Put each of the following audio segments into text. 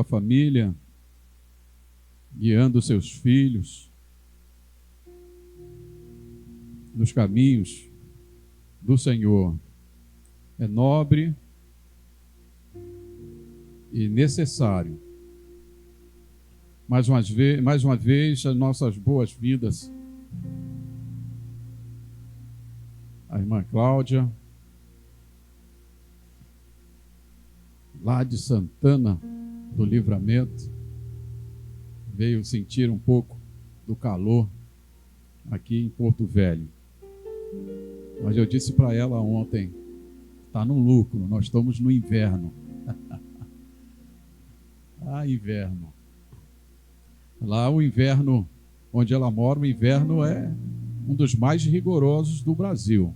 a família, guiando seus filhos nos caminhos do Senhor. É nobre e necessário. Mais uma vez, as nossas boas-vindas à irmã Cláudia, lá de Santana do Livramento, veio sentir um pouco do calor aqui em Porto Velho. Mas eu disse para ela ontem, está no lucro, nós estamos no inverno. Inverno. Lá o inverno, onde ela mora, o inverno é um dos mais rigorosos do Brasil.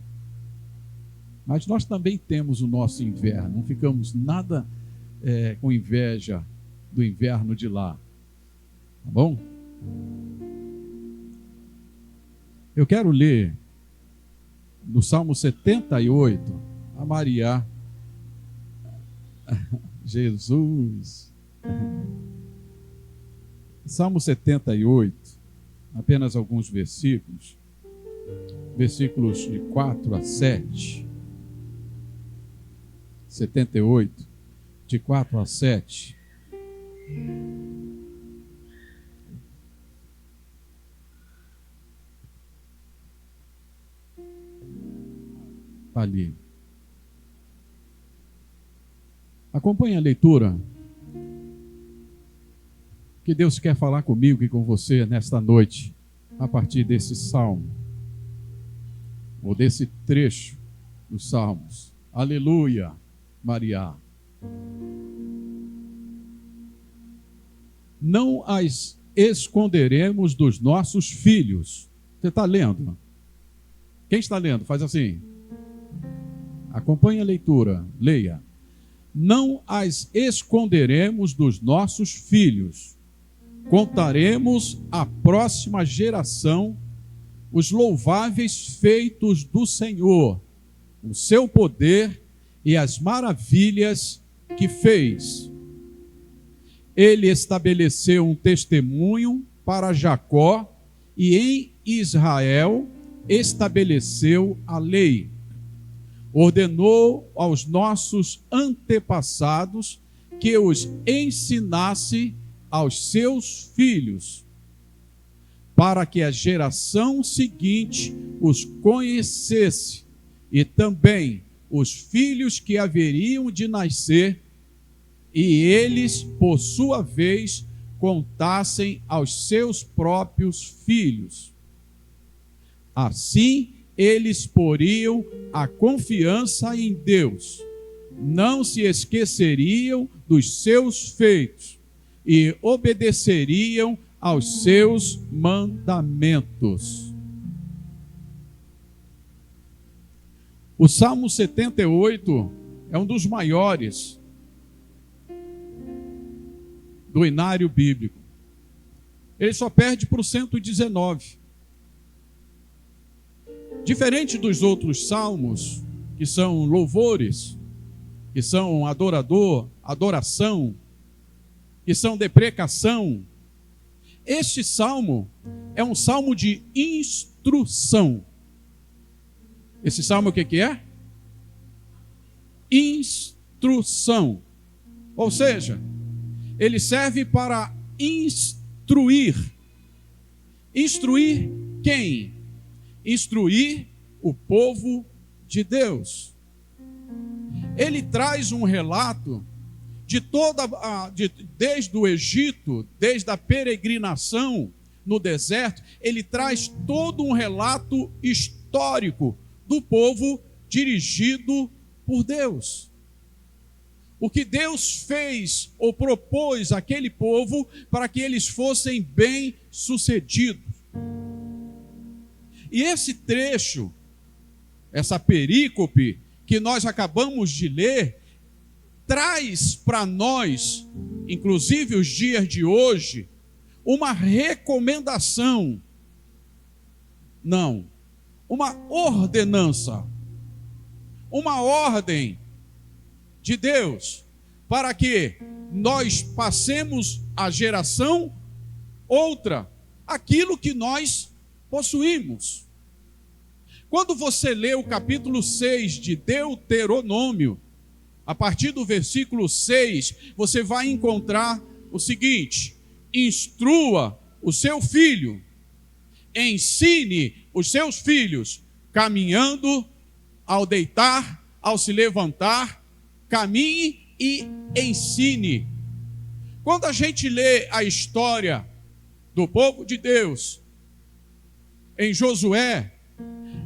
Mas nós também temos o nosso inverno, não ficamos nada com inveja do inverno de lá. Tá bom? Eu quero ler no Salmo 78, a Maria. Jesus. Salmo 78, apenas alguns versículos de 4 a 7. 78, de 4 a 7. Ali. Acompanhe a leitura. Que Deus quer falar comigo e com você nesta noite, a partir desse salmo, ou desse trecho dos salmos. Aleluia, Maria. Não as esconderemos dos nossos filhos. Você está lendo? Quem está lendo? Faz assim. Acompanhe a leitura, leia. Não as esconderemos dos nossos filhos. Contaremos à próxima geração os louváveis feitos do Senhor, o seu poder e as maravilhas que fez. Ele estabeleceu um testemunho para Jacó e em Israel estabeleceu a lei. Ordenou aos nossos antepassados que os ensinasse aos seus filhos, para que a geração seguinte os conhecesse, e também os filhos que haveriam de nascer, e eles, por sua vez, contassem aos seus próprios filhos. Assim, eles poriam a confiança em Deus, não se esqueceriam dos seus feitos e obedeceriam aos seus mandamentos. O Salmo 78 é um dos maiores do inário bíblico. Ele só perde para o 119. Diferente dos outros salmos, que são louvores, que são adoração, que são deprecação, este salmo é um salmo de instrução. Esse salmo o que é? Instrução. Ou seja, ele serve para instruir. Instruir quem? Instruir o povo de Deus. Ele traz um relato desde o Egito, desde a peregrinação no deserto, ele traz todo um relato histórico do povo dirigido por Deus. O que Deus fez ou propôs àquele povo para que eles fossem bem-sucedidos. E esse trecho, essa perícope que nós acabamos de ler, traz para nós, inclusive os dias de hoje, uma recomendação, não, uma ordenança, uma ordem de Deus para que nós passemos à geração outra aquilo que nós possuímos. Quando você lê o capítulo 6 de Deuteronômio, a partir do versículo 6, você vai encontrar o seguinte: instrua o seu filho, ensine os seus filhos, caminhando, ao deitar, ao se levantar, caminhe e ensine. Quando a gente lê a história do povo de Deus em Josué,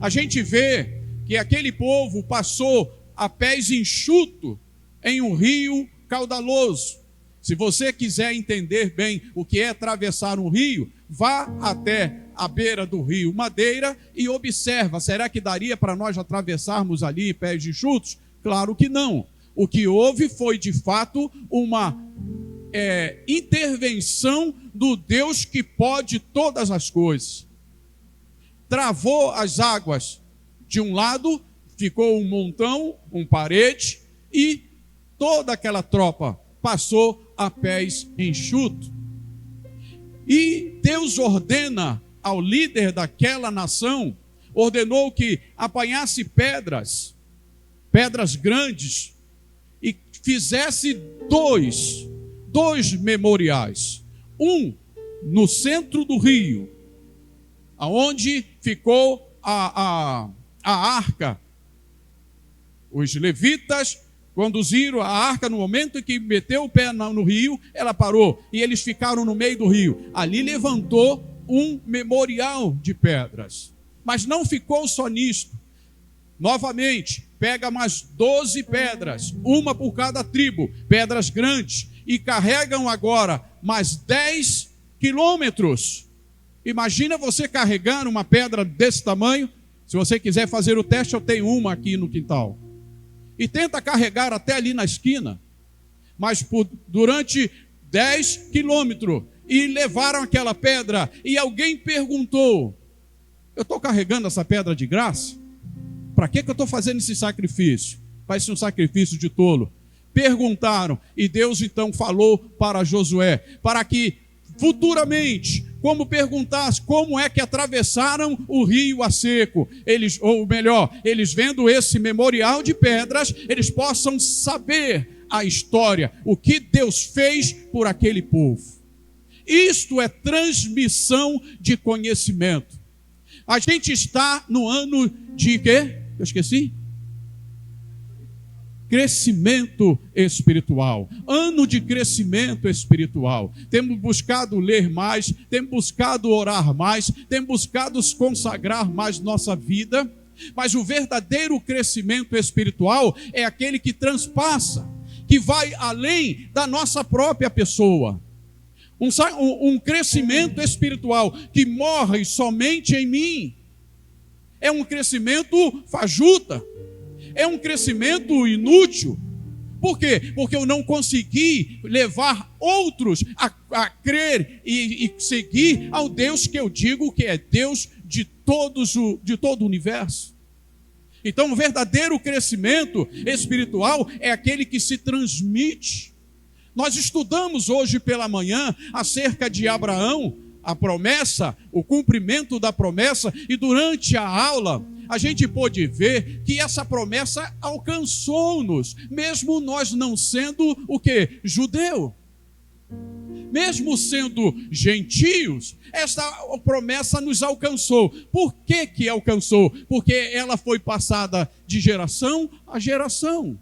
a gente vê que aquele povo passou a pés enxuto em um rio caudaloso. Se você quiser entender bem o que é atravessar um rio, vá até a beira do rio Madeira e observa, será que daria para nós atravessarmos ali pés enxutos? Claro que não. O que houve foi de fato uma intervenção do Deus que pode todas as coisas. Travou as águas de um lado, ficou um montão, parede, e toda aquela tropa passou a pés enxutos. E Deus ordena ao líder daquela nação, ordenou que apanhasse pedras grandes, e fizesse dois memoriais. Um no centro do rio, aonde ficou a arca. Os levitas conduziram a arca, no momento em que meteu o pé no rio, ela parou, e eles ficaram no meio do rio. Ali levantou um memorial de pedras. Mas não ficou só nisto. Novamente, pega mais 12 pedras, uma por cada tribo, pedras grandes, e carregam agora mais 10 quilômetros. Imagina você carregar uma pedra desse tamanho. Se você quiser fazer o teste, eu tenho uma aqui no quintal. E tenta carregar até ali na esquina. Mas durante 10 quilômetros, e levaram aquela pedra, e alguém perguntou: eu estou carregando essa pedra de graça? Para que eu estou fazendo esse sacrifício? Parece um sacrifício de tolo. Perguntaram, e Deus então falou para Josué, para que futuramente, como perguntasse como é que atravessaram o rio a seco, eles, ou melhor, eles vendo esse memorial de pedras, eles possam saber a história, o que Deus fez por aquele povo. Isto é transmissão de conhecimento. A gente está no ano de quê? Eu esqueci? Crescimento espiritual. Ano de crescimento espiritual. Temos buscado ler mais, temos buscado orar mais, temos buscado consagrar mais nossa vida, mas o verdadeiro crescimento espiritual é aquele que transpassa, que vai além da nossa própria pessoa. Um crescimento espiritual que morre somente em mim. É um crescimento fajuta. É um crescimento inútil. Por quê? Porque eu não consegui levar outros a crer e seguir ao Deus que eu digo que é Deus de todo o universo. Então, o verdadeiro crescimento espiritual é aquele que se transmite. Nós estudamos hoje pela manhã acerca de Abraão, a promessa, o cumprimento da promessa, e durante a aula a gente pôde ver que essa promessa alcançou-nos, mesmo nós não sendo o quê? Judeu. Mesmo sendo gentios, essa promessa nos alcançou. Por que alcançou? Porque ela foi passada de geração a geração.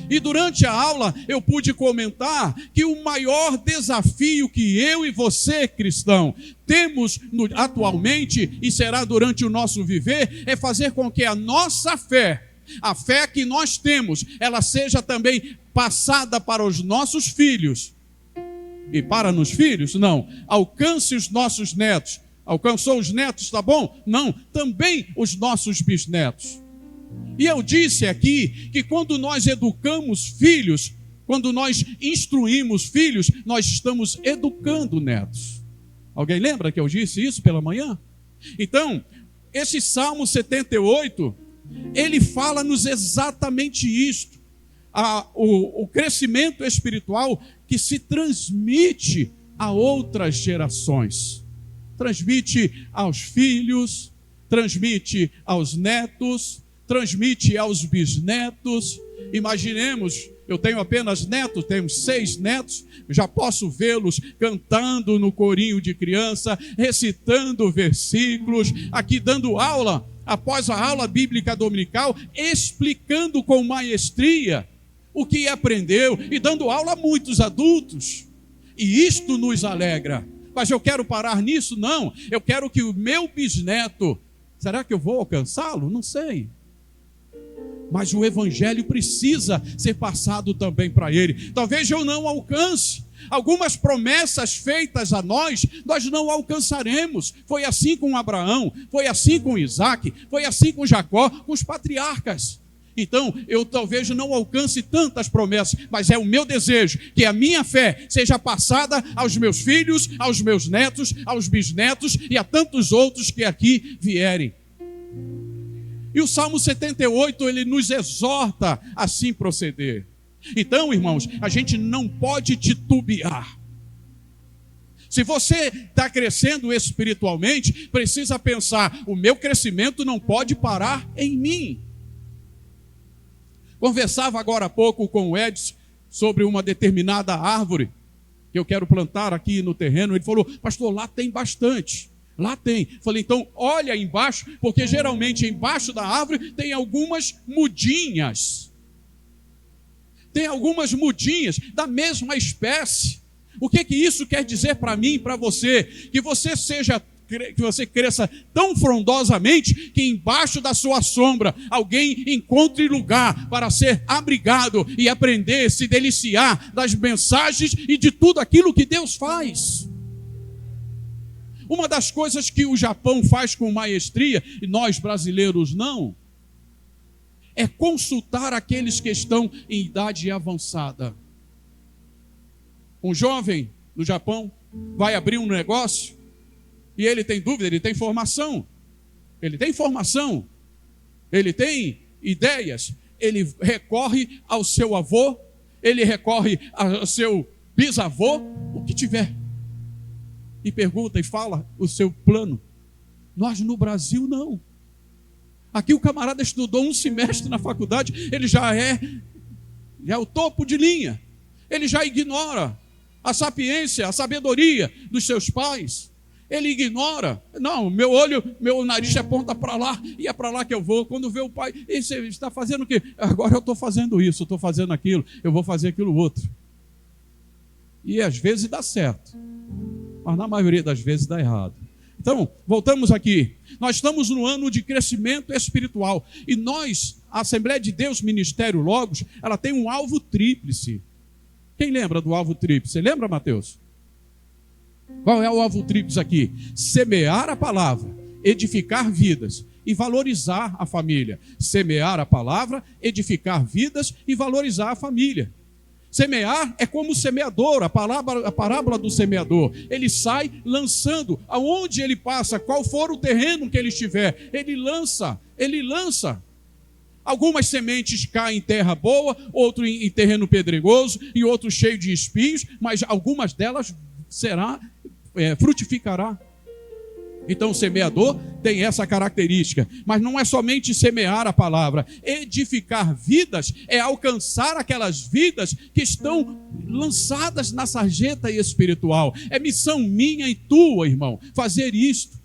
E durante a aula eu pude comentar que o maior desafio que eu e você, cristão, temos atualmente, e será durante o nosso viver, é fazer com que a nossa fé, a fé que nós temos, ela seja também passada para os nossos filhos. E para nos filhos? Não. Alcance os nossos netos. Alcançou os netos, tá bom? Não. Também os nossos bisnetos. E eu disse aqui que quando nós educamos filhos, quando nós instruímos filhos, nós estamos educando netos. Alguém lembra que eu disse isso pela manhã? Então, esse Salmo 78, ele fala-nos exatamente isto. o crescimento espiritual que se transmite a outras gerações. Transmite aos filhos, transmite aos netos, transmite aos bisnetos. Imaginemos, eu tenho apenas netos, tenho 6 netos, já posso vê-los cantando no corinho de criança, recitando versículos, aqui dando aula, após a aula bíblica dominical, explicando com maestria o que aprendeu e dando aula a muitos adultos. E isto nos alegra. Mas eu quero parar nisso? Não. Eu quero que o meu bisneto, será que eu vou alcançá-lo? Não sei. Mas o evangelho precisa ser passado também para ele. Talvez eu não alcance. Algumas promessas feitas a nós não alcançaremos. Foi assim com Abraão, foi assim com Isaac, foi assim com Jacó, com os patriarcas. Então, eu talvez não alcance tantas promessas, mas é o meu desejo que a minha fé seja passada aos meus filhos, aos meus netos, aos bisnetos e a tantos outros que aqui vierem. E o Salmo 78, ele nos exorta a assim proceder. Então, irmãos, a gente não pode titubear. Se você está crescendo espiritualmente, precisa pensar, o meu crescimento não pode parar em mim. Conversava agora há pouco com o Edson sobre uma determinada árvore que eu quero plantar aqui no terreno. Ele falou, pastor, lá tem bastante. Lá tem. Falei, então olha embaixo, porque geralmente embaixo da árvore tem algumas mudinhas. Tem algumas mudinhas da mesma espécie. O que isso quer dizer para mim e para você? Que você cresça tão frondosamente que embaixo da sua sombra alguém encontre lugar para ser abrigado e aprender, se deliciar das mensagens e de tudo aquilo que Deus faz. Uma das coisas que o Japão faz com maestria, e nós brasileiros não, é consultar aqueles que estão em idade avançada. Um jovem no Japão vai abrir um negócio e ele tem dúvida, ele tem formação, ele tem ideias, ele recorre ao seu avô, ele recorre ao seu bisavô, o que tiver, e pergunta e fala o seu plano. Nós no Brasil não. Aqui o camarada estudou um semestre na faculdade, ele já é o topo de linha, ele já ignora a sapiência, a sabedoria dos seus pais. Ele ignora, não, meu nariz aponta para lá, e é para lá que eu vou. Quando vê o pai, e você está fazendo o quê? Agora eu estou fazendo isso, eu estou fazendo aquilo, eu vou fazer aquilo outro. E às vezes dá certo, mas na maioria das vezes dá errado. Então, voltamos aqui. Nós estamos no ano de crescimento espiritual, e nós, a Assembleia de Deus Ministério Logos, ela tem um alvo tríplice. Quem lembra do alvo tríplice? Lembra, Mateus? Qual é o alvo tríplice aqui? Semear a palavra, edificar vidas e valorizar a família. Semear a palavra, edificar vidas e valorizar a família. Semear é como o semeador, a parábola do semeador. Ele sai lançando, aonde ele passa, qual for o terreno que ele estiver, ele lança. Algumas sementes caem em terra boa, outro em terreno pedregoso e outro cheio de espinhos, mas algumas delas frutificará. Então o semeador tem essa característica, mas não é somente semear a palavra. Edificar vidas é alcançar aquelas vidas que estão lançadas na sarjeta espiritual. É missão minha e tua, irmão, fazer isto.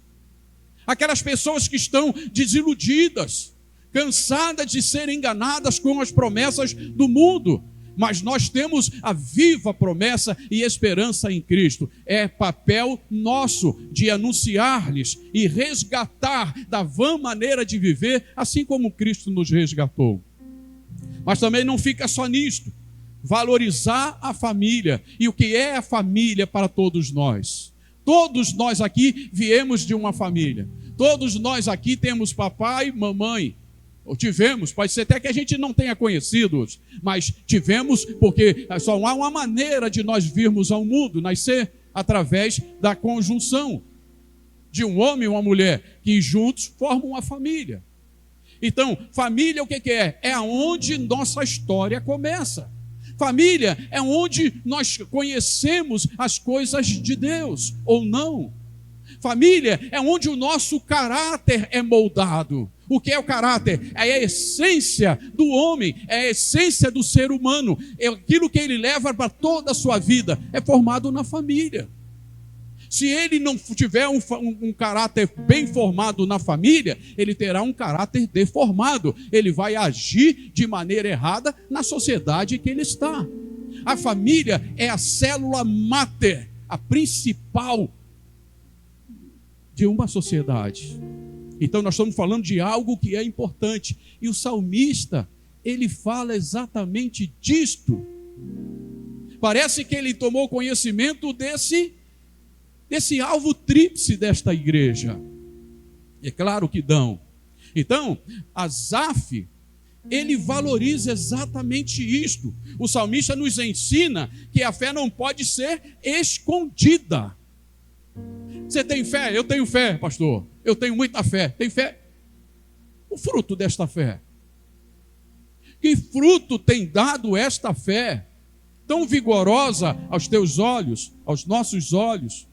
Aquelas pessoas que estão desiludidas, cansadas de serem enganadas com as promessas do mundo, mas nós temos a viva promessa e esperança em Cristo. É papel nosso de anunciar-lhes e resgatar da vã maneira de viver, assim como Cristo nos resgatou. Mas também não fica só nisto. Valorizar a família. E o que é a família para todos nós? Todos nós aqui viemos de uma família. Todos nós aqui temos papai e mamãe. Ou tivemos, pode ser até que a gente não tenha conhecido-os, mas tivemos, porque só há uma maneira de nós virmos ao mundo, nascer através da conjunção de um homem e uma mulher, que juntos formam uma família. Então, família o que é? É onde nossa história começa. Família é onde nós conhecemos as coisas de Deus, ou não. Família é onde o nosso caráter é moldado. O que é o caráter? É a essência do homem, é a essência do ser humano. É aquilo que ele leva para toda a sua vida. É formado na família. Se ele não tiver um caráter bem formado na família, ele terá um caráter deformado. Ele vai agir de maneira errada na sociedade que ele está. A família é a célula máter, a principal de uma sociedade. Então nós estamos falando de algo que é importante. E o salmista, ele fala exatamente disto. Parece que ele tomou conhecimento desse alvo tríplice desta igreja. É claro que dão. Então, Asaf, ele valoriza exatamente isto. O salmista nos ensina que a fé não pode ser escondida. Você tem fé? Eu tenho fé, pastor. Eu tenho muita fé. Tem fé? O fruto desta fé. Que fruto tem dado esta fé tão vigorosa aos teus olhos, aos nossos olhos?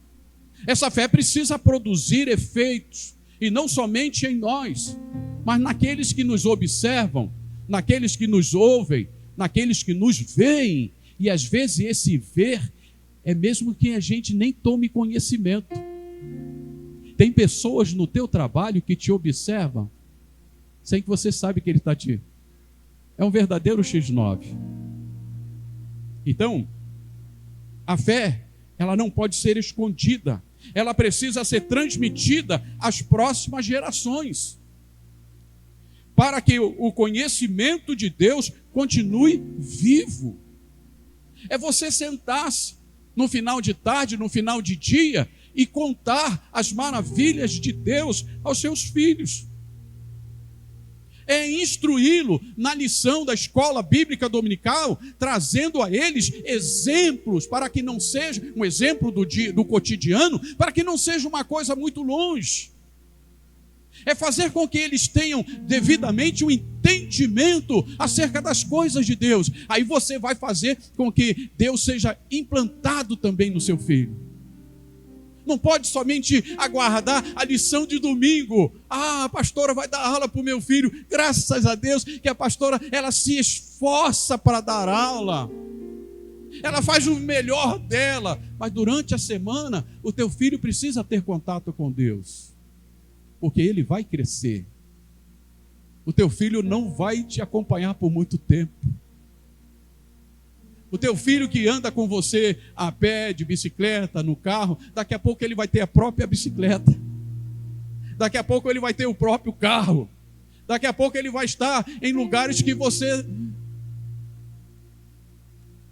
Essa fé precisa produzir efeitos, e não somente em nós, mas naqueles que nos observam, naqueles que nos ouvem, naqueles que nos veem. E às vezes esse ver é mesmo que a gente nem tome conhecimento. Tem pessoas no teu trabalho que te observam sem que você saiba que ele está te... É um verdadeiro X9. Então, a fé, ela não pode ser escondida. Ela precisa ser transmitida às próximas gerações, para que o conhecimento de Deus continue vivo. É você sentar-se no final de tarde, no final de dia, e contar as maravilhas de Deus aos seus filhos. É instruí-lo na lição da escola bíblica dominical, trazendo a eles exemplos, para que não seja um exemplo do cotidiano, para que não seja uma coisa muito longe. É fazer com que eles tenham devidamente um entendimento acerca das coisas de Deus. Aí você vai fazer com que Deus seja implantado também no seu filho. Não pode somente aguardar a lição de domingo. A pastora vai dar aula para o meu filho. Graças a Deus que a pastora, ela se esforça para dar aula. Ela faz o melhor dela. Mas durante a semana, o teu filho precisa ter contato com Deus. Porque ele vai crescer. O teu filho não vai te acompanhar por muito tempo. O teu filho que anda com você a pé, de bicicleta, no carro, daqui a pouco ele vai ter a própria bicicleta. Daqui a pouco ele vai ter o próprio carro. Daqui a pouco ele vai estar em lugares que você...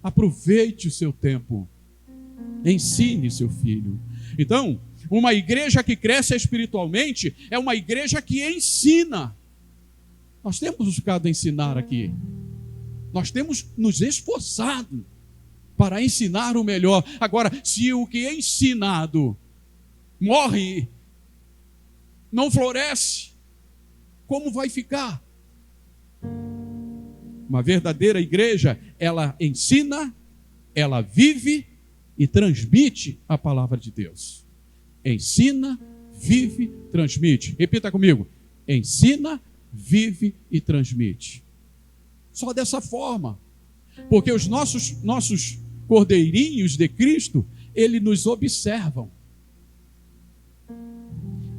Aproveite o seu tempo. Ensine seu filho. Então, uma igreja que cresce espiritualmente é uma igreja que ensina. Nós temos buscado ensinar aqui. Nós temos nos esforçado para ensinar o melhor. Agora, se o que é ensinado morre, não floresce, como vai ficar? Uma verdadeira igreja, ela ensina, ela vive e transmite a palavra de Deus. Ensina, vive, transmite. Repita comigo. Ensina, vive e transmite. Só dessa forma. Porque os nossos cordeirinhos de Cristo, eles nos observam.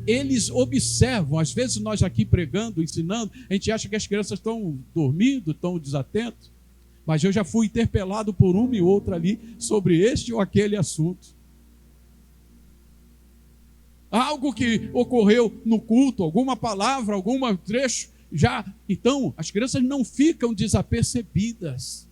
Eles observam. Às vezes nós aqui pregando, ensinando, a gente acha que as crianças estão dormindo, estão desatentos. Mas eu já fui interpelado por uma e outra ali sobre este ou aquele assunto. Algo que ocorreu no culto, alguma palavra, algum trecho, já, então, as crianças não ficam desapercebidas.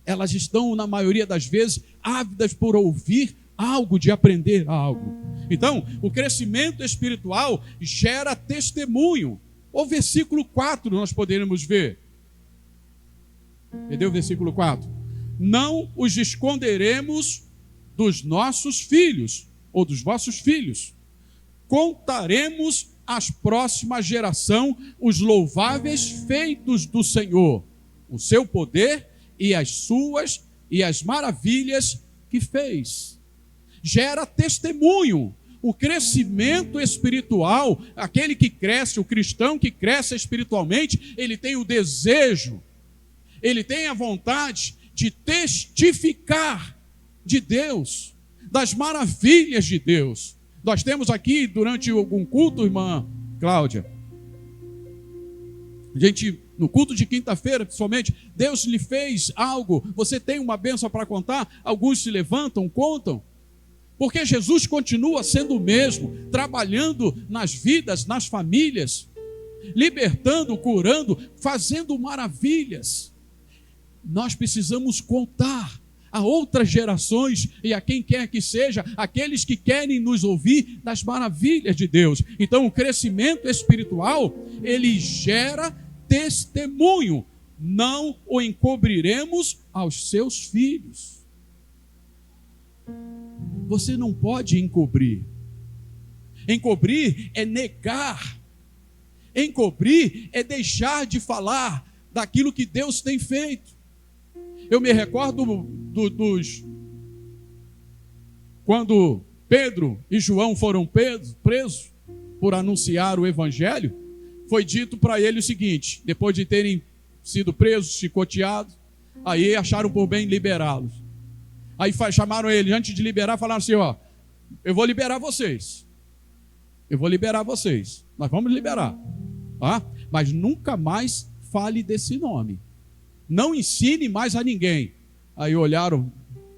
Elas estão, na maioria das vezes, ávidas por ouvir algo, de aprender algo. Então, o crescimento espiritual gera testemunho. O versículo 4 nós poderemos ver. Entendeu o versículo 4? Não os esconderemos dos nossos filhos, ou dos vossos filhos. Contaremos às próximas gerações os louváveis feitos do Senhor, o seu poder e as maravilhas que fez. Gera testemunho. O crescimento espiritual, aquele que cresce, o cristão que cresce espiritualmente, ele tem o desejo, ele tem a vontade de testificar de Deus, das maravilhas de Deus. Nós temos aqui, durante algum culto, irmã Cláudia, no culto de quinta-feira, principalmente, Deus lhe fez algo, você tem uma bênção para contar, alguns se levantam, contam, porque Jesus continua sendo o mesmo, trabalhando nas vidas, nas famílias, libertando, curando, fazendo maravilhas. Nós precisamos contar a outras gerações e a quem quer que seja, aqueles que querem nos ouvir das maravilhas de Deus. Então o crescimento espiritual, ele gera testemunho, não o encobriremos aos seus filhos. Você não pode encobrir. Encobrir é negar. Encobrir é deixar de falar daquilo que Deus tem feito. Eu me recordo quando Pedro e João foram presos por anunciar o evangelho, foi dito para ele o seguinte, depois de terem sido presos, chicoteados, aí acharam por bem liberá-los. Aí chamaram ele, antes de liberar, falaram assim, ó, eu vou liberar vocês. Nós vamos liberar. Tá? Mas nunca mais fale desse nome. Não ensine mais a ninguém. Aí olharam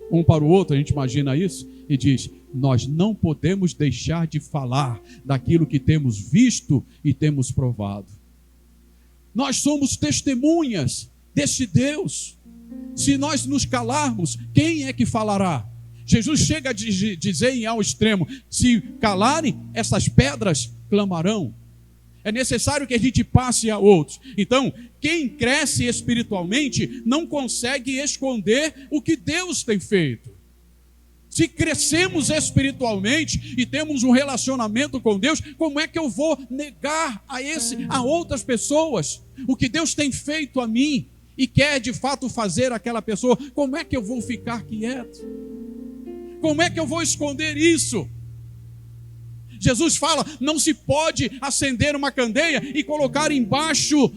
um para o outro, a gente imagina isso, e diz, nós não podemos deixar de falar daquilo que temos visto e temos provado. Nós somos testemunhas deste Deus. Se nós nos calarmos, quem é que falará? Jesus chega a dizer ao extremo, se calarem, essas pedras clamarão. É necessário que a gente passe a outros. Então, quem cresce espiritualmente não consegue esconder o que Deus tem feito. Se crescemos espiritualmente e temos um relacionamento com Deus, como é que eu vou negar a outras pessoas o que Deus tem feito a mim e quer de fato fazer aquela pessoa? Como é que eu vou ficar quieto? Como é que eu vou esconder isso? Jesus fala, não se pode acender uma candeia e colocar embaixo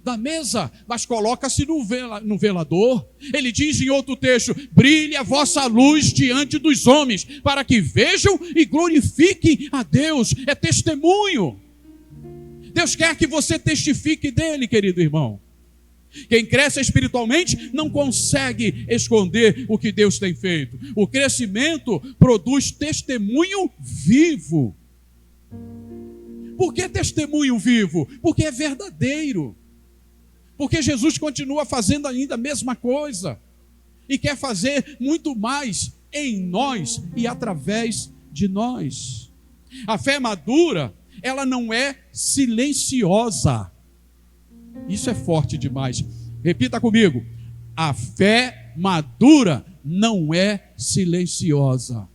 da mesa, mas coloca-se no velador. Ele diz em outro texto, brilhe a vossa luz diante dos homens, para que vejam e glorifiquem a Deus. É testemunho. Deus quer que você testifique dele, querido irmão. Quem cresce espiritualmente não consegue esconder o que Deus tem feito. O crescimento produz testemunho vivo. Por que testemunho vivo? Porque é verdadeiro. Porque Jesus continua fazendo ainda a mesma coisa. E quer fazer muito mais em nós e através de nós. A fé madura, ela não é silenciosa. Isso é forte demais. Repita comigo. A fé madura não é silenciosa.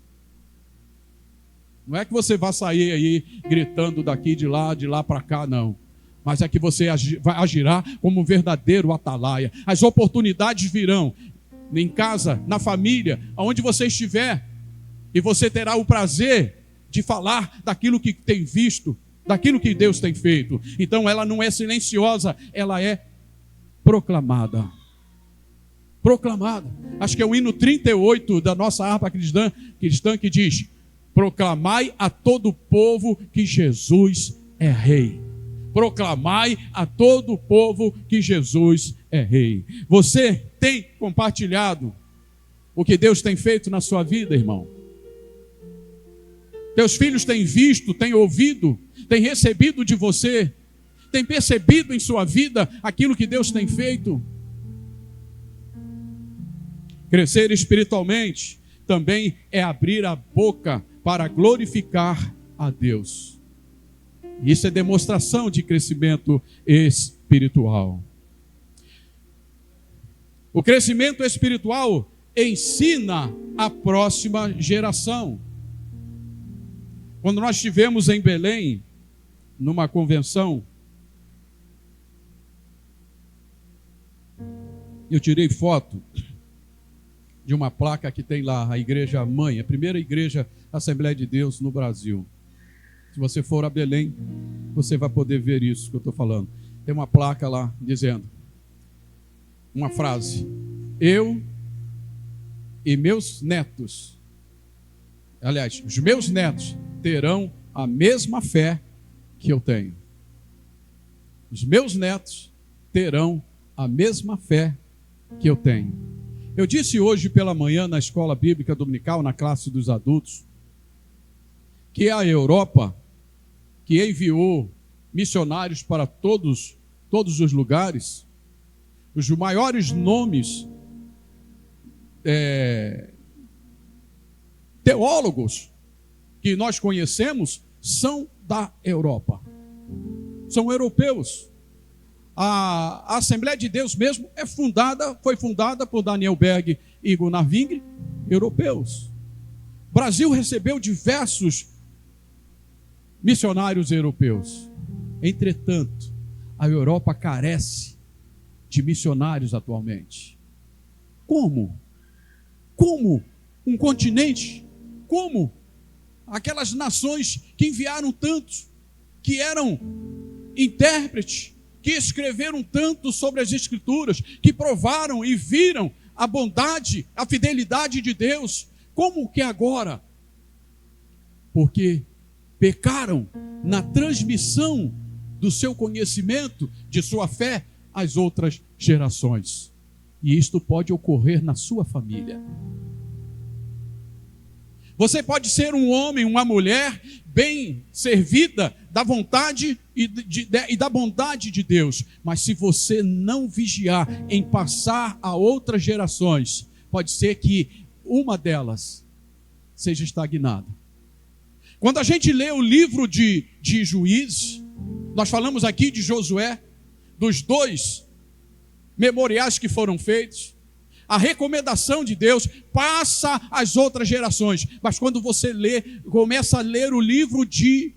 Não é que você vai sair aí gritando daqui, de lá para cá, não. Mas é que você agirá como um verdadeiro atalaia. As oportunidades virão em casa, na família, aonde você estiver. E você terá o prazer de falar daquilo que tem visto, daquilo que Deus tem feito. Então ela não é silenciosa, ela é proclamada. Proclamada. Acho que é o hino 38 da nossa harpa cristã que diz, proclamai a todo o povo que Jesus é rei. Proclamai a todo o povo que Jesus é rei. Você tem compartilhado o que Deus tem feito na sua vida, irmão? Teus filhos têm visto, têm ouvido, têm recebido de você, têm percebido em sua vida aquilo que Deus tem feito? Crescer espiritualmente também é abrir a boca para glorificar a Deus. Isso é demonstração de crescimento espiritual. O crescimento espiritual ensina a próxima geração. Quando nós estivemos em Belém, numa convenção, eu tirei foto de uma placa que tem lá, a Igreja Mãe, a primeira igreja Assembleia de Deus no Brasil. Se você for a Belém, você vai poder ver isso que eu estou falando. Tem uma placa lá dizendo, uma frase: eu e meus netos, aliás, os meus netos terão a mesma fé que eu tenho. Os meus netos terão a mesma fé que eu tenho. Eu disse hoje pela manhã na escola bíblica dominical, na classe dos adultos, que a Europa, que enviou missionários para todos os lugares, os maiores nomes teólogos que nós conhecemos são da Europa, são europeus. A Assembleia de Deus mesmo foi fundada por Daniel Berg e Gunnar Wingre, europeus. O Brasil recebeu diversos missionários europeus. Entretanto, a Europa carece de missionários atualmente. Como? Como um continente? Como aquelas nações que enviaram tantos, que eram intérpretes, que escreveram tanto sobre as Escrituras, que provaram e viram a bondade, a fidelidade de Deus, como que agora? Porque pecaram na transmissão do seu conhecimento, de sua fé, às outras gerações. E isto pode ocorrer na sua família. Você pode ser um homem, uma mulher bem servida da vontade e da bondade de Deus, mas se você não vigiar em passar a outras gerações, pode ser que uma delas seja estagnada. Quando a gente lê o livro de Juízes, nós falamos aqui de Josué, dos 2 memoriais que foram feitos, a recomendação de Deus passa às outras gerações. Mas quando você começa a ler o livro de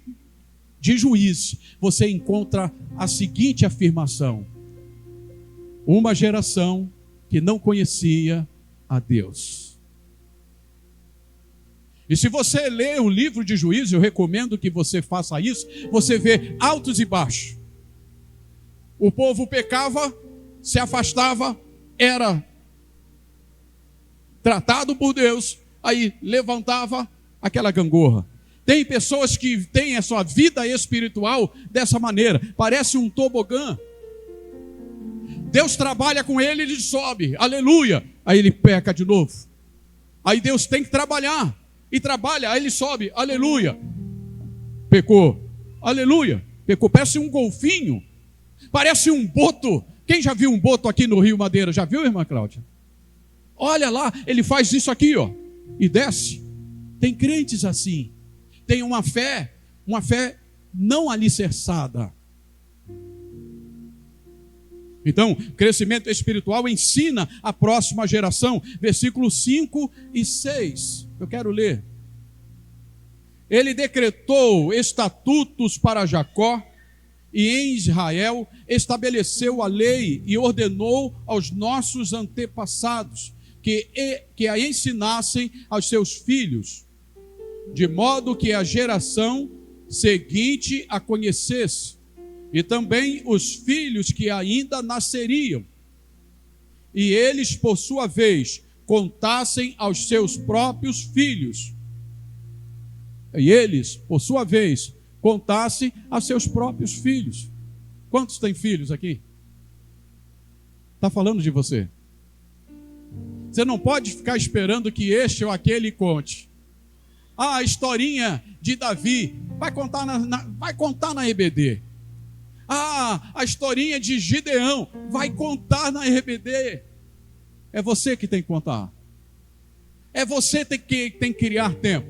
Juízes, você encontra a seguinte afirmação: uma geração que não conhecia a Deus. E se você ler o livro de Juízes, eu recomendo que você faça isso, você vê altos e baixos. O povo pecava, se afastava, era tratado por Deus, aí levantava aquela gangorra. Tem pessoas que têm a sua vida espiritual dessa maneira, parece um tobogã. Deus trabalha com ele, ele sobe, aleluia, aí ele peca de novo. Aí Deus tem que trabalhar, e trabalha, aí ele sobe, aleluia, pecou, aleluia, pecou, parece um golfinho, parece um boto. Quem já viu um boto aqui no Rio Madeira? Já viu, irmã Cláudia? Olha lá, ele faz isso aqui, ó, e desce. Tem crentes assim, tem uma fé não alicerçada. Então, crescimento espiritual ensina a próxima geração. Versículos 5 e 6. Eu quero ler. Ele decretou estatutos para Jacó e em Israel estabeleceu a lei e ordenou aos nossos antepassados que a ensinassem aos seus filhos, de modo que a geração seguinte a conhecesse, e também os filhos que ainda nasceriam, e eles, por sua vez, contassem aos seus próprios filhos, e eles, por sua vez, contassem aos seus próprios filhos. Quantos têm filhos aqui? Está falando de você. Você não pode ficar esperando que este ou aquele conte. A historinha de Davi vai contar na EBD. A historinha de Gideão vai contar na EBD. É você que tem que contar. É você que tem que criar tempo.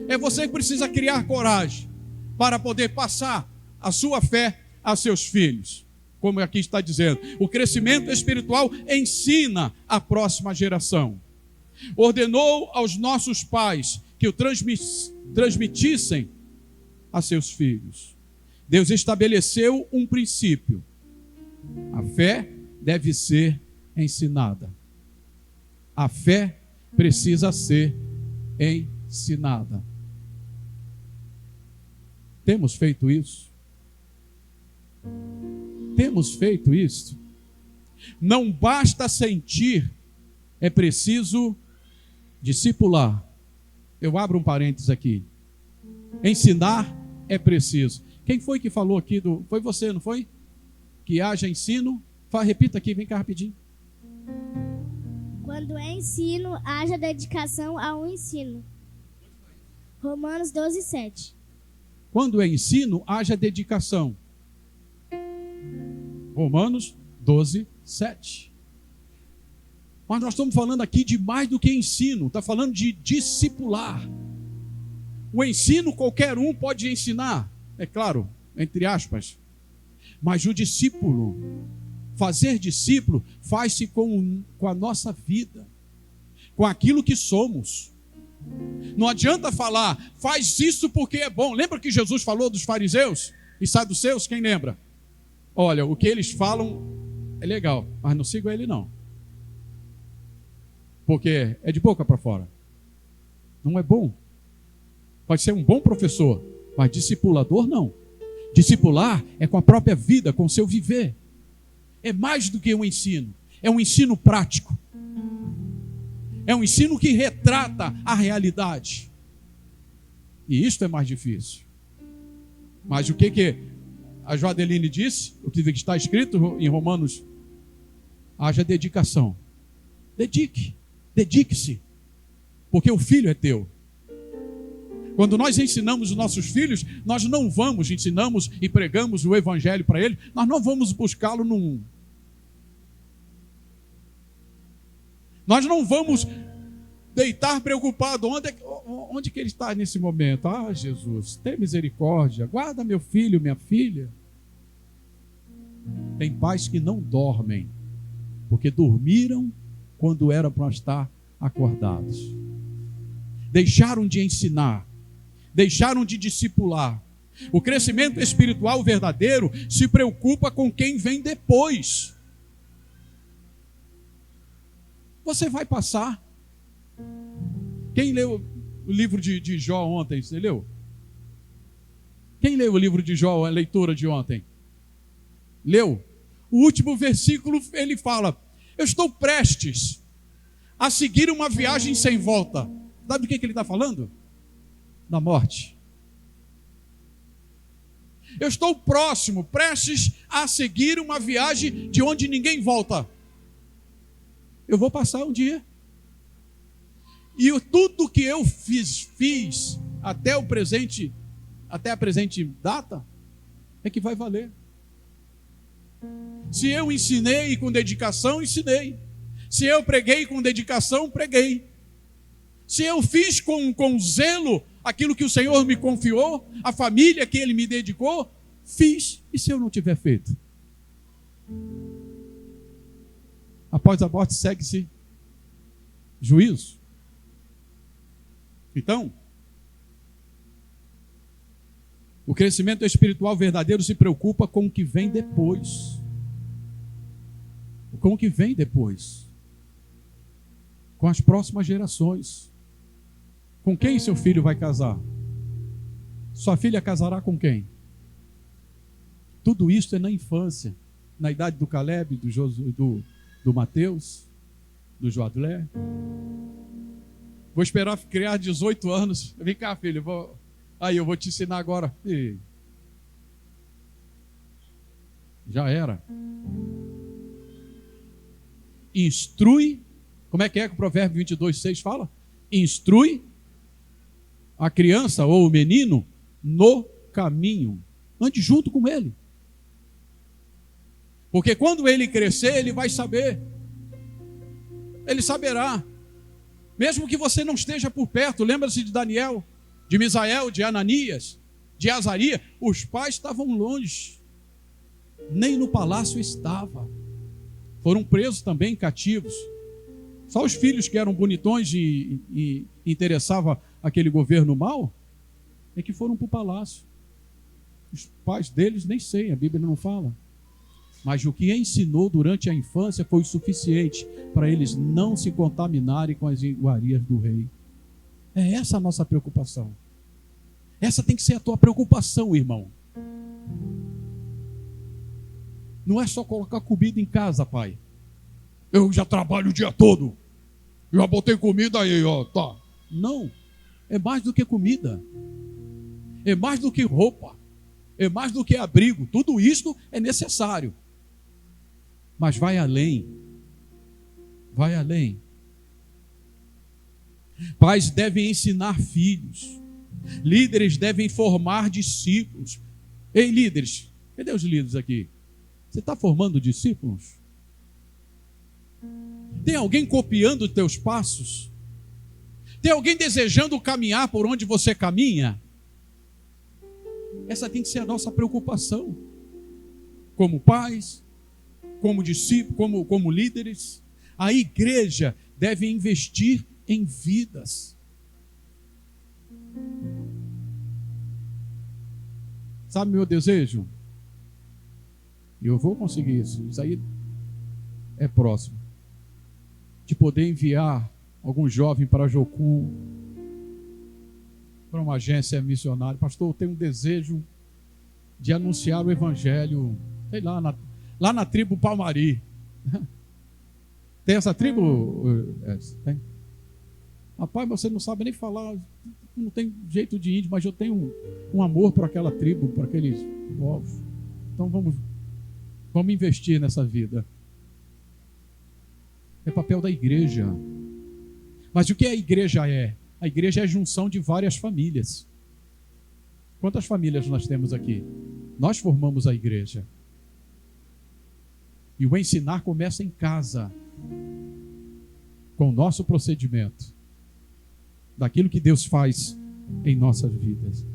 É você que precisa criar coragem para poder passar a sua fé a seus filhos. Como aqui está dizendo, o crescimento espiritual ensina a próxima geração. Ordenou aos nossos pais que o transmitissem a seus filhos. Deus estabeleceu um princípio. A fé deve ser ensinada. A fé precisa ser ensinada. Temos feito isso? Temos feito isso? Não basta sentir, é preciso discipular. Eu abro um parênteses aqui. Ensinar é preciso. Quem foi que falou aqui foi você, não foi? Que haja ensino. Repita aqui, vem cá rapidinho. Quando é ensino, haja dedicação ao ensino. Romanos 12, 7. Quando é ensino, haja dedicação. Romanos 12, 7. Mas nós estamos falando aqui de mais do que ensino. Está falando de discipular. O ensino qualquer um pode ensinar. É claro, entre aspas. Mas o discípulo, fazer discípulo, faz-se com a nossa vida. Com aquilo que somos. Não adianta falar, faz isso porque é bom. Lembra que Jesus falou dos fariseus e saduceus? Quem lembra? Olha, o que eles falam é legal, mas não siga ele não. Porque é de boca para fora. Não é bom. Pode ser um bom professor, mas discipulador não. Discipular é com a própria vida, com o seu viver. É mais do que um ensino. É um ensino prático. É um ensino que retrata a realidade. E isto é mais difícil. Mas o que a Joadeline disse, o que está escrito em Romanos, haja dedicação. Dedique-se, porque o filho é teu. Quando nós ensinamos os nossos filhos, nós não ensinamos e pregamos o evangelho para eles, nós não vamos buscá-lo Nós não vamos deitar preocupado. Onde que ele está nesse momento? Ah, Jesus, tem misericórdia. Guarda meu filho, minha filha. Tem pais que não dormem, porque dormiram quando era para estar acordados. Deixaram de ensinar. Deixaram de discipular. O crescimento espiritual verdadeiro se preocupa com quem vem depois. Você vai passar. Quem leu o livro de Jó ontem? Você leu? Quem leu o livro de Jó, a leitura de ontem? Leu? O último versículo ele fala: eu estou prestes a seguir uma viagem sem volta. Sabe do que ele está falando? Da morte. Eu estou prestes a seguir uma viagem de onde ninguém volta. Eu vou passar um dia. E tudo que eu fiz até a presente data, é que vai valer. Se eu ensinei com dedicação, ensinei. Se eu preguei com dedicação, preguei. Se eu fiz com zelo aquilo que o Senhor me confiou, a família que Ele me dedicou, fiz. E se eu não tiver feito? Após a morte segue-se juízo. Então, o crescimento espiritual verdadeiro se preocupa com o que vem depois. Com o que vem depois. Com as próximas gerações. Com quem seu filho vai casar? Sua filha casará com quem? Tudo isso é na infância. Na idade do Caleb, do Mateus, do Joadlé. Vou esperar criar 18 anos. Vem cá, filho. Eu vou te ensinar agora. Já era. Instrui. Como é que o Provérbio 22:6 fala? Instrui a criança ou o menino no caminho. Ande junto com ele. Porque quando ele crescer, ele vai saber. Ele saberá. Mesmo que você não esteja por perto. Lembra-se de Daniel, de Misael, de Ananias, de Azarias. Os pais estavam longe. Nem no palácio estava. Foram presos também, cativos. Só os filhos que eram bonitões e interessava aquele governo mau, é que foram para o palácio. Os pais deles nem sei, a Bíblia não fala. Mas o que ensinou durante a infância foi o suficiente para eles não se contaminarem com as iguarias do rei. É essa a nossa preocupação. Essa tem que ser a tua preocupação, irmão. Não é só colocar comida em casa, pai. Eu já trabalho o dia todo. Já botei comida aí, ó, tá. Não. É mais do que comida. É mais do que roupa. É mais do que abrigo. Tudo isso é necessário. Mas vai além. Vai além. Pais devem ensinar filhos. Líderes devem formar discípulos. Ei, líderes, cadê os líderes aqui? Você está formando discípulos? Tem alguém copiando os teus passos? Tem alguém desejando caminhar por onde você caminha? Essa tem que ser a nossa preocupação. Como pais, como discípulos, como líderes. A igreja deve investir em vidas. Sabe meu desejo? Eu vou conseguir isso. Isso aí é próximo. De poder enviar algum jovem para Jocum, para uma agência missionária. Pastor, eu tenho um desejo de anunciar o evangelho, sei lá, lá na tribo Palmari. Tem essa tribo? Tem. Rapaz, você não sabe nem falar, não tem jeito de índio, mas eu tenho um amor por aquela tribo, por aqueles povos. Então vamos investir nessa vida. É papel da igreja. Mas o que a igreja é? A igreja é a junção de várias famílias. Quantas famílias nós temos aqui? Nós formamos a igreja. E o ensinar começa em casa, com o nosso procedimento, daquilo que Deus faz em nossas vidas.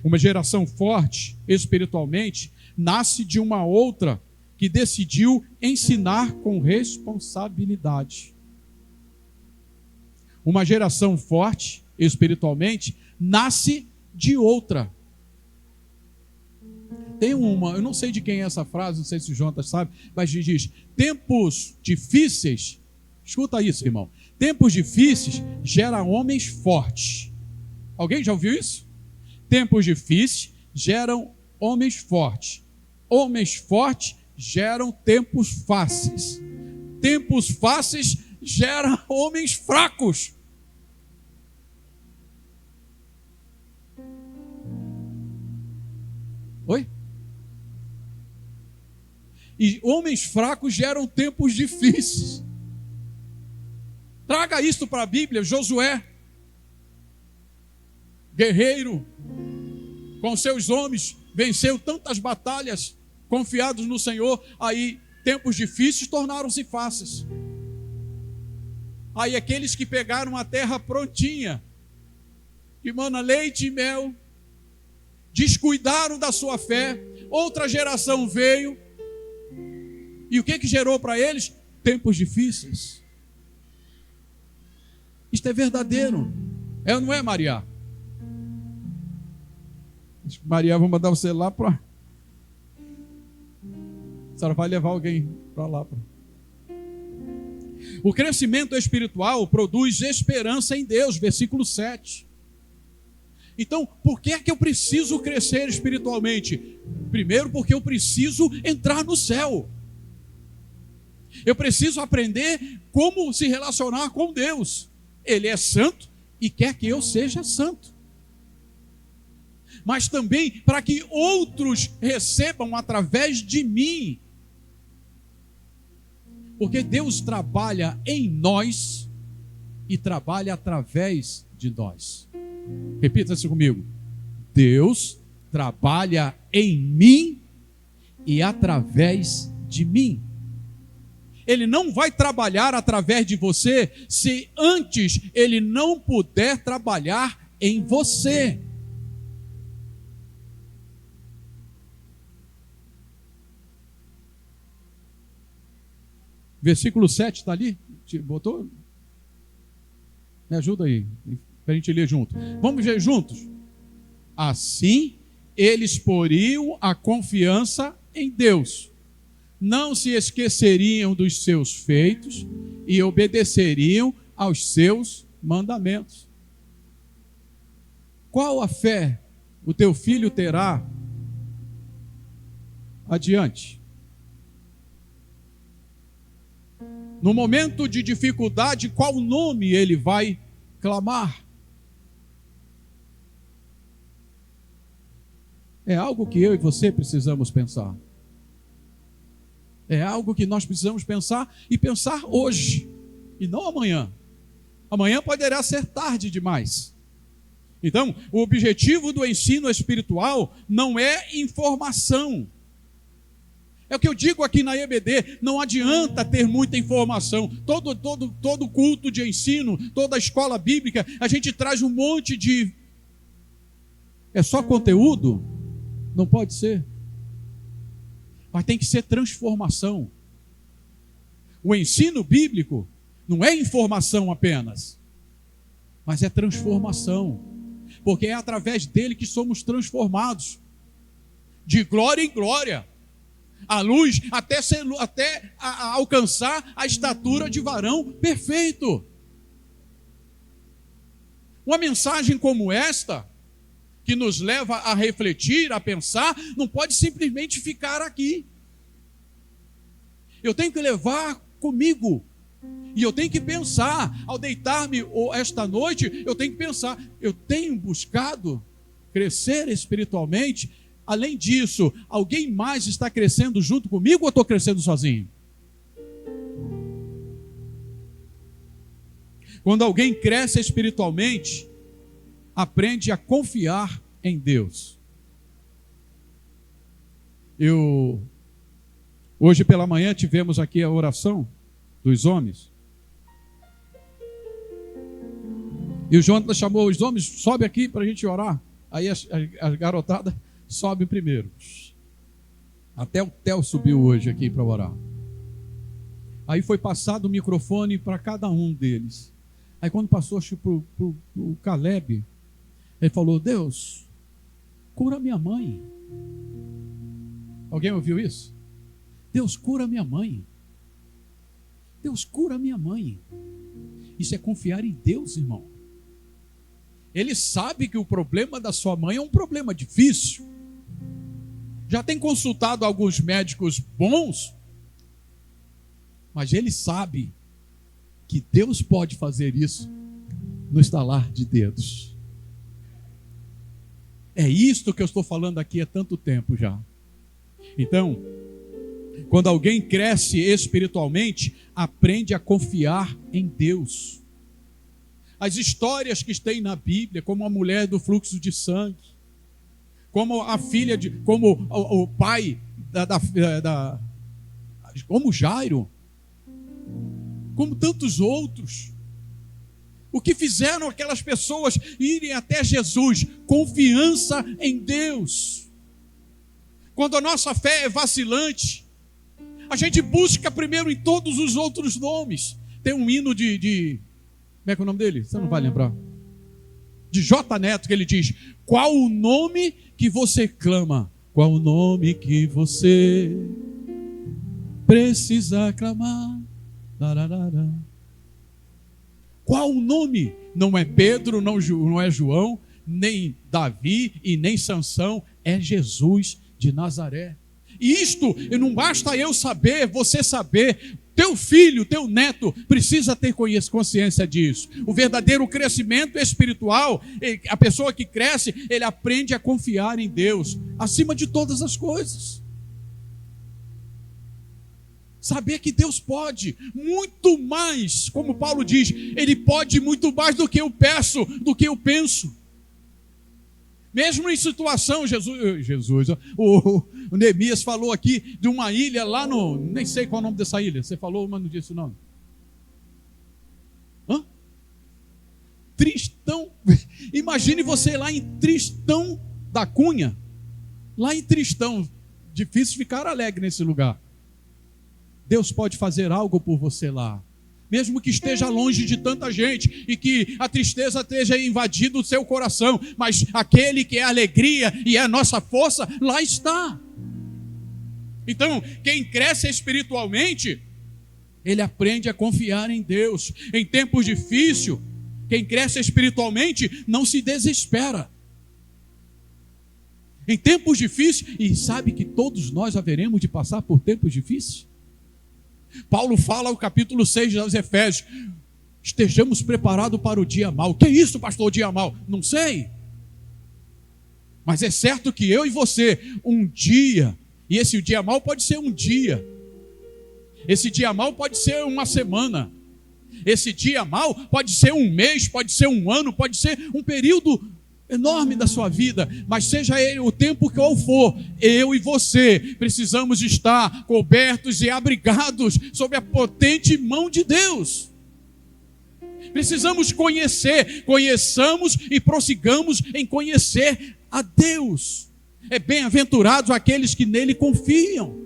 Uma geração forte espiritualmente nasce de uma outra que decidiu ensinar com responsabilidade. Uma geração forte espiritualmente nasce de outra. Tem eu não sei de quem é essa frase, não sei se o Jonas sabe, mas diz: tempos difíceis, escuta isso, irmão, tempos difíceis geram homens fortes. Alguém já ouviu isso? Tempos difíceis geram homens fortes. Homens fortes geram tempos fáceis. Tempos fáceis geram homens fracos. Oi? E homens fracos geram tempos difíceis. Traga isso para a Bíblia. Josué, guerreiro, com seus homens, venceu tantas batalhas, confiados no Senhor. Aí tempos difíceis tornaram-se fáceis. Aí aqueles que pegaram a terra prontinha, que mana leite e mel, descuidaram da sua fé. Outra geração veio, e o que gerou para eles? Tempos difíceis. Isto é verdadeiro. É ou não é, Maria? Maria, vou mandar você lá para... A senhora vai levar alguém para lá. O crescimento espiritual produz esperança em Deus, versículo 7. Então, por que é que eu preciso crescer espiritualmente? Primeiro, porque eu preciso entrar no céu. Eu preciso aprender como se relacionar com Deus. Ele é santo e quer que eu seja santo. Mas também para que outros recebam através de mim. Porque Deus trabalha em nós e trabalha através de nós. Repita isso comigo. Deus trabalha em mim e através de mim. Ele não vai trabalhar através de você se antes ele não puder trabalhar em você. Versículo 7 está ali? Botou? Me ajuda aí, para a gente ler junto. Vamos ler juntos? Assim eles poriam a confiança em Deus, não se esqueceriam dos seus feitos e obedeceriam aos seus mandamentos. Qual a fé o teu filho terá adiante? No momento de dificuldade, qual nome ele vai clamar? É algo que eu e você precisamos pensar. É algo que nós precisamos pensar e pensar hoje, e não amanhã. Amanhã poderá ser tarde demais. Então, o objetivo do ensino espiritual não é informação. É o que eu digo aqui na EBD, não adianta ter muita informação. Todo culto de ensino, toda escola bíblica, a gente traz um monte de... É só conteúdo? Não pode ser. Mas tem que ser transformação. O ensino bíblico não é informação apenas, mas é transformação. Porque é através dele que somos transformados. De glória em glória. A luz até alcançar a estatura de varão perfeito. Uma mensagem como esta, que nos leva a refletir, a pensar, não pode simplesmente ficar aqui. Eu tenho que levar comigo. E eu tenho que pensar, ao deitar-me esta noite, eu tenho que pensar, eu tenho buscado crescer espiritualmente. Além disso, alguém mais está crescendo junto comigo ou eu estou crescendo sozinho? Quando alguém cresce espiritualmente, aprende a confiar em Deus. Hoje pela manhã tivemos aqui a oração dos homens. E o Jonathan chamou os homens, sobe aqui para a gente orar. Aí a garotada sobe primeiro. Até o Theo subiu hoje aqui para orar. Aí foi passado o microfone para cada um deles. Aí quando passou para o Caleb, ele falou: Deus, cura minha mãe. Alguém ouviu isso? Deus, cura minha mãe. Deus, cura minha mãe. Isso é confiar em Deus, irmão. Ele sabe que o problema da sua mãe é um problema difícil. Já tem consultado alguns médicos bons, mas ele sabe que Deus pode fazer isso no estalar de dedos. É isto que eu estou falando aqui há tanto tempo já. Então, quando alguém cresce espiritualmente, aprende a confiar em Deus. As histórias que tem na Bíblia, como a mulher do fluxo de sangue, como a filha como o pai como Jairo, como tantos outros. O que fizeram aquelas pessoas irem até Jesus? Confiança em Deus. Quando a nossa fé é vacilante, a gente busca primeiro em todos os outros nomes. Tem um hino de como é que é o nome dele? Você não vai lembrar. De J. Neto, que ele diz: qual o nome que você clama? Qual o nome que você precisa clamar? Dararara. Qual o nome? Não é Pedro, não é João, nem Davi e nem Sansão, é Jesus de Nazaré. E isto, não basta eu saber, você saber, teu filho, teu neto precisa ter consciência disso. O verdadeiro crescimento espiritual, a pessoa que cresce, ele aprende a confiar em Deus acima de todas as coisas. Saber que Deus pode muito mais, como Paulo diz, Ele pode muito mais do que eu peço, do que eu penso. Mesmo em situação, o Neemias falou aqui de uma ilha lá no, nem sei qual é o nome dessa ilha, você falou, mas não disse o nome. Tristão, imagine você lá em Tristão da Cunha, lá em Tristão, difícil ficar alegre nesse lugar. Deus pode fazer algo por você lá. mesmo que esteja longe de tanta gente e que a tristeza esteja invadindo o seu coração, mas aquele que é a alegria e é a nossa força, lá está. Então, quem cresce espiritualmente, ele aprende a confiar em Deus. Em tempos difíceis, quem cresce espiritualmente não se desespera. Em tempos difíceis, e sabe que todos nós haveremos de passar por tempos difíceis. Paulo fala no capítulo 6 aos Efésios: estejamos preparados para o dia mau. Que é isso, pastor, o dia mau? Não sei. Mas é certo que eu e você, um dia, e esse dia mau pode ser um dia, esse dia mau pode ser uma semana, esse dia mau pode ser um mês, pode ser um ano, pode ser um período enorme da sua vida, mas seja ele o tempo que for, eu e você precisamos estar cobertos e abrigados sob a potente mão de Deus. Precisamos conheçamos e prossigamos em conhecer a Deus. É bem-aventurados aqueles que nele confiam.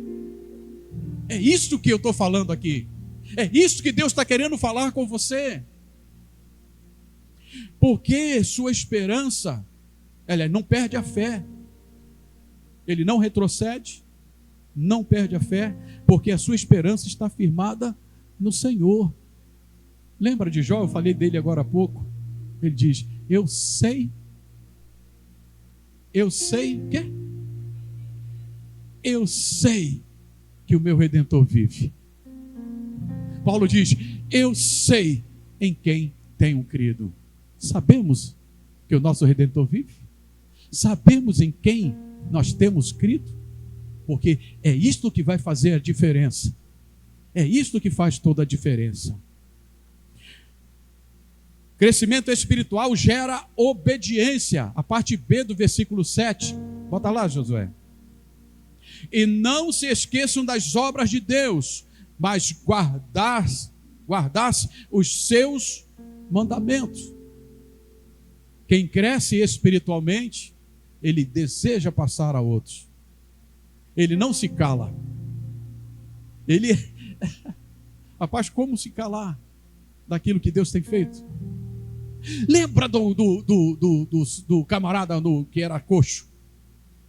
É isso que eu estou falando aqui. É isso que Deus está querendo falar com você. Porque sua esperança, ela não perde a fé. Ele não retrocede, não perde a fé, porque a sua esperança está firmada no Senhor. Lembra de Jó? Eu falei dele agora há pouco. Ele diz: eu sei o quê? Eu sei que o meu Redentor vive. Paulo diz: eu sei em quem tenho crido. Sabemos que o nosso Redentor vive? Sabemos em quem nós temos crido? Porque é isto que vai fazer a diferença. É isto que faz toda a diferença. Crescimento espiritual gera obediência. A parte B do versículo 7. Bota lá, Josué. E não se esqueçam das obras de Deus, mas guardasse os seus mandamentos. Quem cresce espiritualmente, ele deseja passar a outros. Ele não se cala. Rapaz, como se calar daquilo que Deus tem feito? Lembra do camarada que era coxo,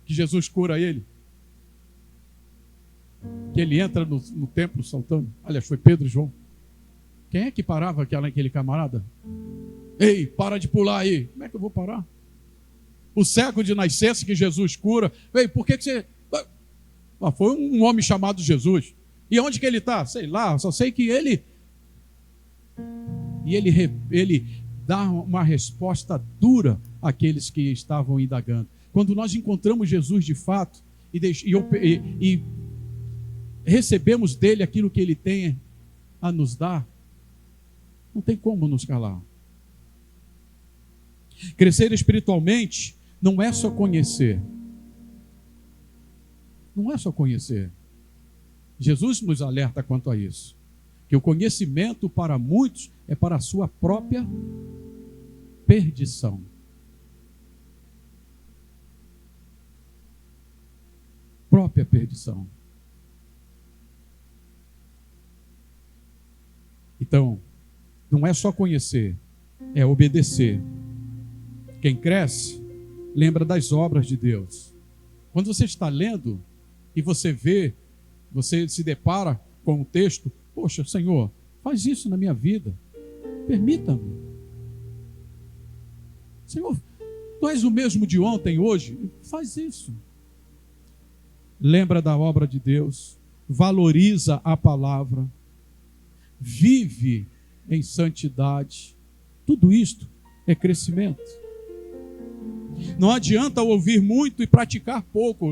que Jesus cura ele? Que ele entra no templo saltando. Aliás, foi Pedro e João. Quem é que parava aquele camarada? Ei, para de pular aí. Como é que eu vou parar? O cego de nascença que Jesus cura. Ei, por que você... foi um homem chamado Jesus. E onde que ele está? Sei lá, só sei que ele... E ele dá uma resposta dura àqueles que estavam indagando. Quando nós encontramos Jesus de fato e recebemos dele aquilo que ele tem a nos dar, não tem como nos calar. Crescer espiritualmente não é só conhecer. Não é só conhecer. Jesus nos alerta quanto a isso. Que o conhecimento para muitos é para a sua própria perdição. Própria perdição. Então, não é só conhecer, é obedecer. Quem cresce, lembra das obras de Deus. Quando você está lendo e você vê, você se depara com um texto, poxa, Senhor, faz isso na minha vida. Permita-me. Senhor, tu és o mesmo de ontem, hoje? Faz isso. Lembra da obra de Deus, valoriza a palavra, vive em santidade. Tudo isto é crescimento. Não adianta ouvir muito e praticar pouco.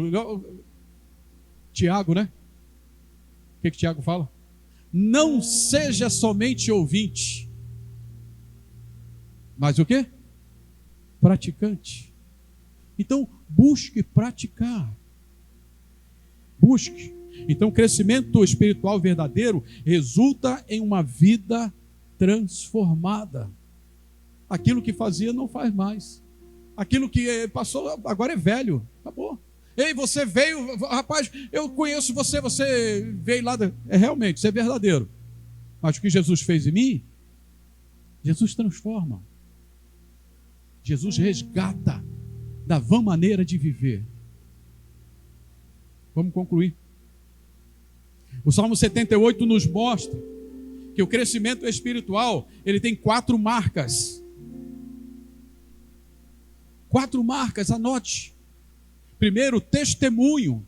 Tiago, né? O que Tiago fala? Não seja somente ouvinte, mas o quê? Praticante. Então, busque praticar. Busque. Então, o crescimento espiritual verdadeiro resulta em uma vida transformada. Aquilo que fazia não faz mais. Aquilo que passou agora é velho. Acabou. Ei, você veio, rapaz, eu conheço você veio lá. Realmente, isso é verdadeiro. Mas o que Jesus fez em mim, Jesus transforma. Jesus resgata da vã maneira de viver. Vamos concluir. O Salmo 78 nos mostra que o crescimento espiritual, ele tem 4 marcas. 4 marcas, anote. Primeiro, testemunho.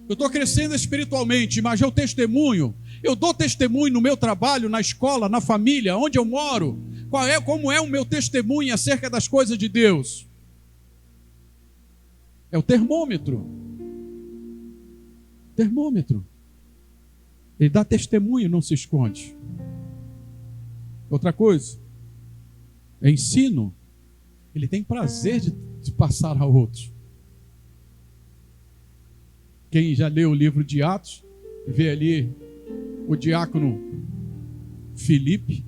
Eu estou crescendo espiritualmente, mas eu testemunho. Eu dou testemunho no meu trabalho, na escola, na família, onde eu moro. Como é o meu testemunho acerca das coisas de Deus? É o termômetro. Termômetro. Ele dá testemunho, não se esconde. Outra coisa, é ensino. Ele tem prazer de passar a outros. Quem já leu o livro de Atos, vê ali o diácono Filipe,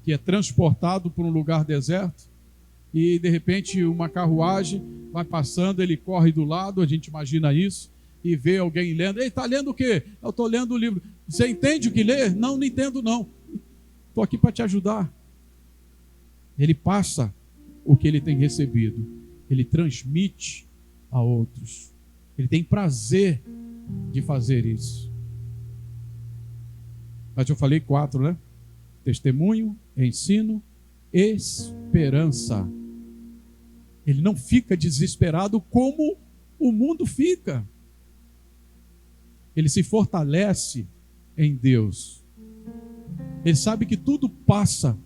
que é transportado por um lugar deserto, e de repente uma carruagem vai passando, ele corre do lado, a gente imagina isso, e vê alguém lendo. Ei, está lendo o quê? Eu estou lendo o livro. Você entende o que lê? Não, não entendo não. Estou aqui para te ajudar. Ele passa o que ele tem recebido. Ele transmite a outros. Ele tem prazer de fazer isso. Mas eu falei 4, né? Testemunho, ensino, esperança. Ele não fica desesperado como o mundo fica. Ele se fortalece em Deus. Ele sabe que tudo passa,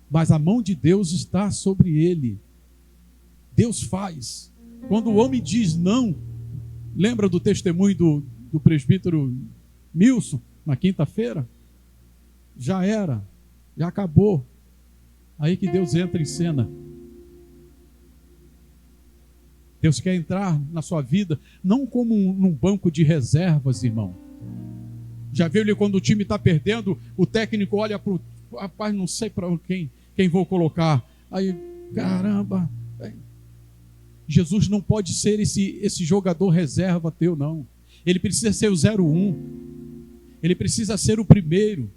mas a mão de Deus está sobre ele. Deus faz. Quando o homem diz não, lembra do testemunho do presbítero Milson, na quinta-feira? Já era, já acabou. Aí que Deus entra em cena. Deus quer entrar na sua vida, não como num banco de reservas, irmão. Já viu ele quando o time está perdendo, o técnico olha para o rapaz, não sei para quem vou colocar. Aí, caramba, Jesus não pode ser esse jogador reserva teu, não. Ele precisa ser o 01. Ele precisa ser o primeiro.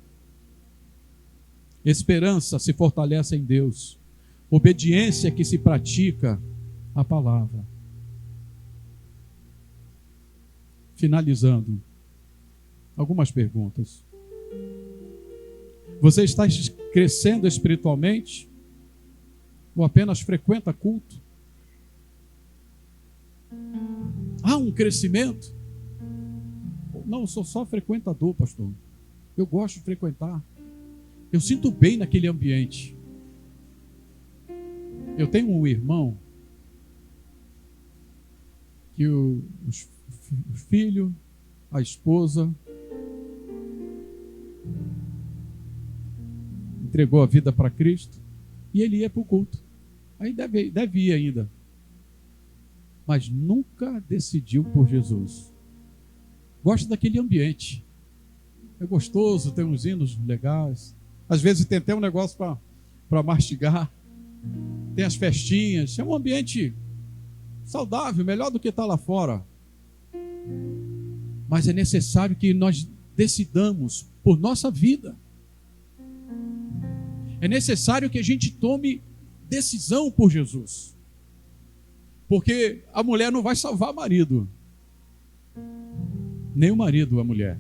Esperança se fortalece em Deus. Obediência que se pratica a palavra. Finalizando, algumas perguntas. Você está crescendo espiritualmente? Ou apenas frequenta culto? Há um crescimento? Não, eu sou só frequentador, pastor. Eu gosto de frequentar. Eu sinto bem naquele ambiente. Eu tenho um irmão que o filho, a esposa, entregou a vida para Cristo e ele ia para o culto. Aí deve ir ainda. Mas nunca decidiu por Jesus. Gosta daquele ambiente. É gostoso, tem uns hinos legais. Às vezes tem até um negócio para mastigar. Tem as festinhas. É um ambiente saudável, melhor do que está lá fora. Mas é necessário que nós decidamos por nossa vida. É necessário que a gente tome decisão por Jesus. Porque a mulher não vai salvar o marido. Nem o marido a mulher.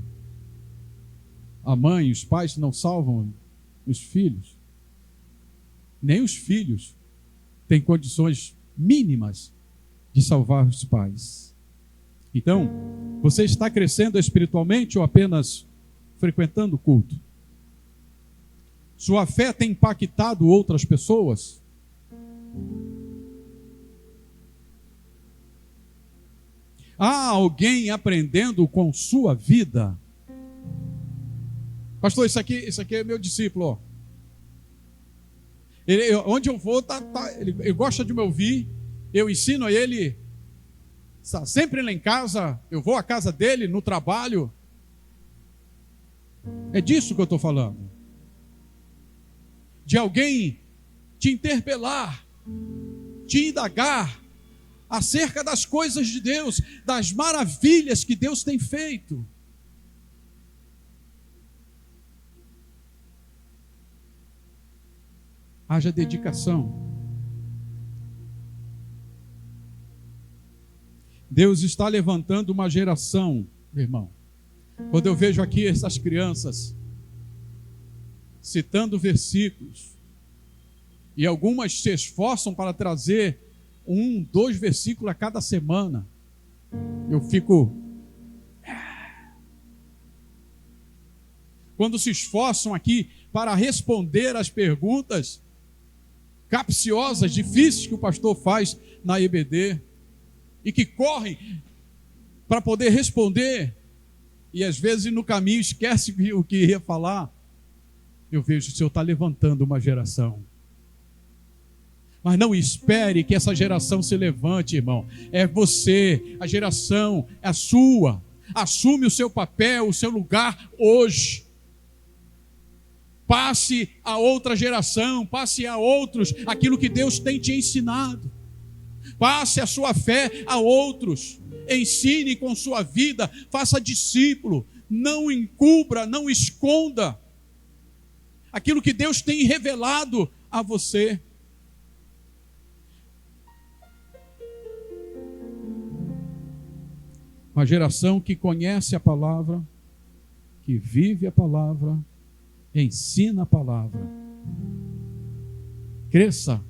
A mãe, os pais não salvam os filhos. Nem os filhos têm condições mínimas de salvar os pais. Então, você está crescendo espiritualmente ou apenas frequentando o culto? Sua fé tem impactado outras pessoas? Há alguém aprendendo com sua vida? Pastor, isso aqui é meu discípulo, ó. Onde eu vou, ele gosta de me ouvir. Eu ensino a ele. Está sempre lá em casa. Eu vou à casa dele, no trabalho. É disso que eu estou falando. De alguém te interpelar, te indagar acerca das coisas de Deus, das maravilhas que Deus tem feito. Haja dedicação. Deus está levantando uma geração, meu irmão. Quando eu vejo aqui essas crianças citando versículos, e algumas se esforçam para trazer 1, 2 versículos a cada semana, eu fico... Quando se esforçam aqui para responder as perguntas capciosas, difíceis que o pastor faz na EBD, e que correm para poder responder, e às vezes no caminho esquece o que ia falar, eu vejo que o Senhor está levantando uma geração. Mas não espere que essa geração se levante, irmão. É você, a geração é a sua. Assume o seu papel, o seu lugar hoje. Passe a outra geração, passe a outros aquilo que Deus tem te ensinado. Passe a sua fé a outros. Ensine com sua vida, faça discípulo. Não encubra, não esconda aquilo que Deus tem revelado a você. Uma geração que conhece a palavra, que vive a palavra, ensina a palavra. Cresça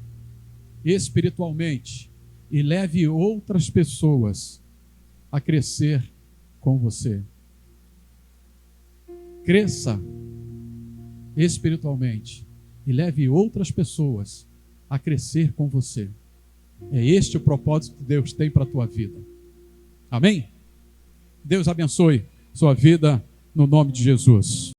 espiritualmente e leve outras pessoas a crescer com você. Cresça espiritualmente e leve outras pessoas a crescer com você. É este o propósito que Deus tem para a tua vida. Amém? Deus abençoe sua vida no nome de Jesus.